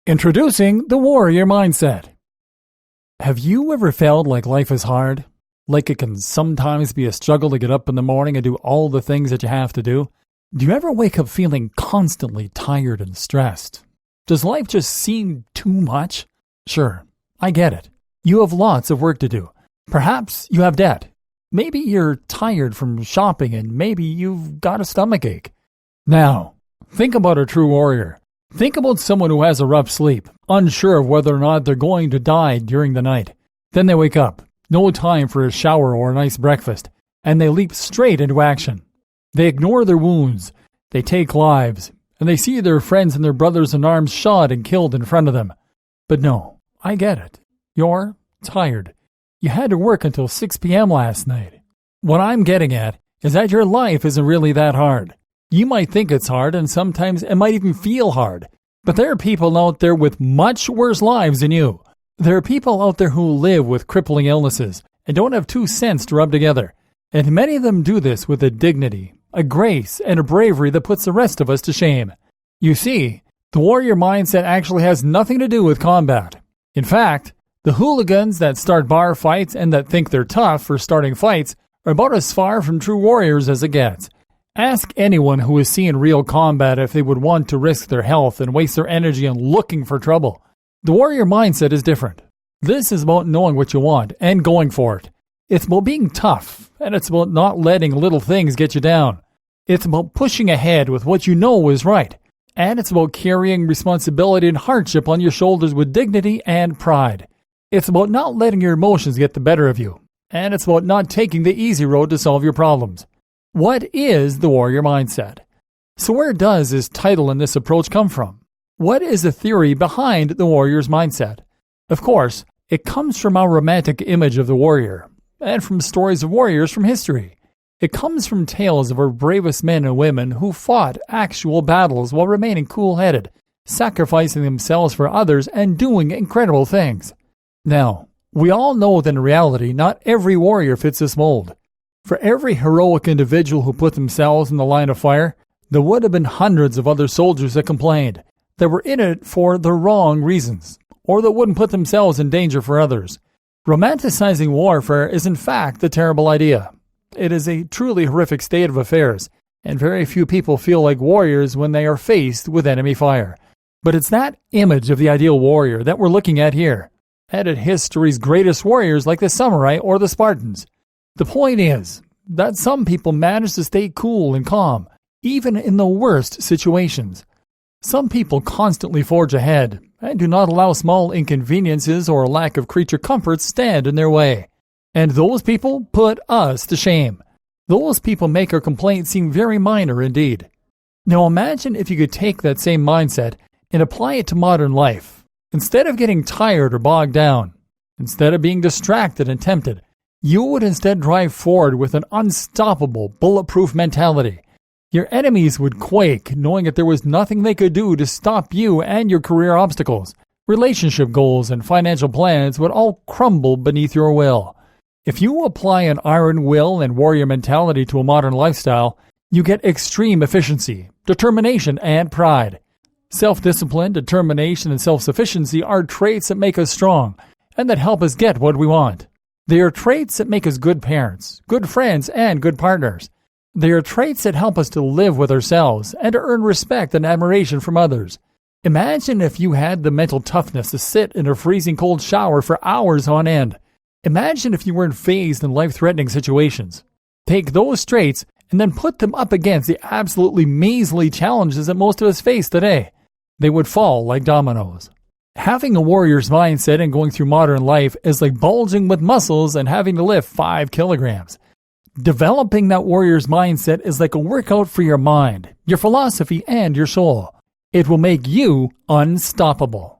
Introducing the Warrior Mindset. Have you ever felt like life is hard? Like it can sometimes be a struggle to get up in the morning and do all the things that you have to do? Do you ever wake up feeling constantly tired and stressed? Does life just seem too much? Sure, I get it. You have lots of work to do. Perhaps you have debt. Maybe you're tired from shopping and maybe you've got a stomachache. Now, think about a true warrior. Think about someone who has a rough sleep, unsure of whether or not they're going to die during the night. Then they wake up, no time for a shower or a nice breakfast, and they leap straight into action. They ignore their wounds, they take lives, and they see their friends and their brothers in arms shot and killed in front of them. But no, I get it. You're tired. You had to work until 6 p.m. last night. What I'm getting at is that your life isn't really that hard. You might think it's hard, and sometimes it might even feel hard. But there are people out there with much worse lives than you. There are people out there who live with crippling illnesses and don't have 2 cents to rub together. And many of them do this with a dignity, a grace, and a bravery that puts the rest of us to shame. You see, the warrior mindset actually has nothing to do with combat. In fact, the hooligans that start bar fights and that think they're tough for starting fights are about as far from true warriors as it gets. Ask anyone who has seen real combat if they would want to risk their health and waste their energy on looking for trouble. The warrior mindset is different. This is about knowing what you want and going for it. It's about being tough, and it's about not letting little things get you down. It's about pushing ahead with what you know is right. And it's about carrying responsibility and hardship on your shoulders with dignity and pride. It's about not letting your emotions get the better of you. And it's about not taking the easy road to solve your problems. What is the warrior mindset? So where does this title and this approach come from? What is the theory behind the warrior's mindset? Of course, it comes from our romantic image of the warrior, and from stories of warriors from history. It comes from tales of our bravest men and women who fought actual battles while remaining cool-headed, sacrificing themselves for others and doing incredible things. Now, we all know that in reality, not every warrior fits this mold. For every heroic individual who put themselves in the line of fire, there would have been hundreds of other soldiers that complained, that were in it for the wrong reasons, or that wouldn't put themselves in danger for others. Romanticizing warfare is in fact a terrible idea. It is a truly horrific state of affairs, and very few people feel like warriors when they are faced with enemy fire. But it's that image of the ideal warrior that we're looking at here, and at history's greatest warriors like the samurai or the Spartans. The point is that some people manage to stay cool and calm, even in the worst situations. Some people constantly forge ahead and do not allow small inconveniences or lack of creature comforts stand in their way. And those people put us to shame. Those people make our complaints seem very minor indeed. Now imagine if you could take that same mindset and apply it to modern life. Instead of getting tired or bogged down, instead of being distracted and tempted, you would instead drive forward with an unstoppable, bulletproof mentality. Your enemies would quake knowing that there was nothing they could do to stop you and your career obstacles. Relationship goals and financial plans would all crumble beneath your will. If you apply an iron will and warrior mentality to a modern lifestyle, you get extreme efficiency, determination, and pride. Self-discipline, determination, and self-sufficiency are traits that make us strong and that help us get what we want. They are traits that make us good parents, good friends, and good partners. They are traits that help us to live with ourselves and to earn respect and admiration from others. Imagine if you had the mental toughness to sit in a freezing cold shower for hours on end. Imagine if you weren't fazed in life-threatening situations. Take those traits and then put them up against the absolutely measly challenges that most of us face today. They would fall like dominoes. Having a warrior's mindset and going through modern life is like bulging with muscles and having to lift 5 kilograms. Developing that warrior's mindset is like a workout for your mind, your philosophy, and your soul. It will make you unstoppable.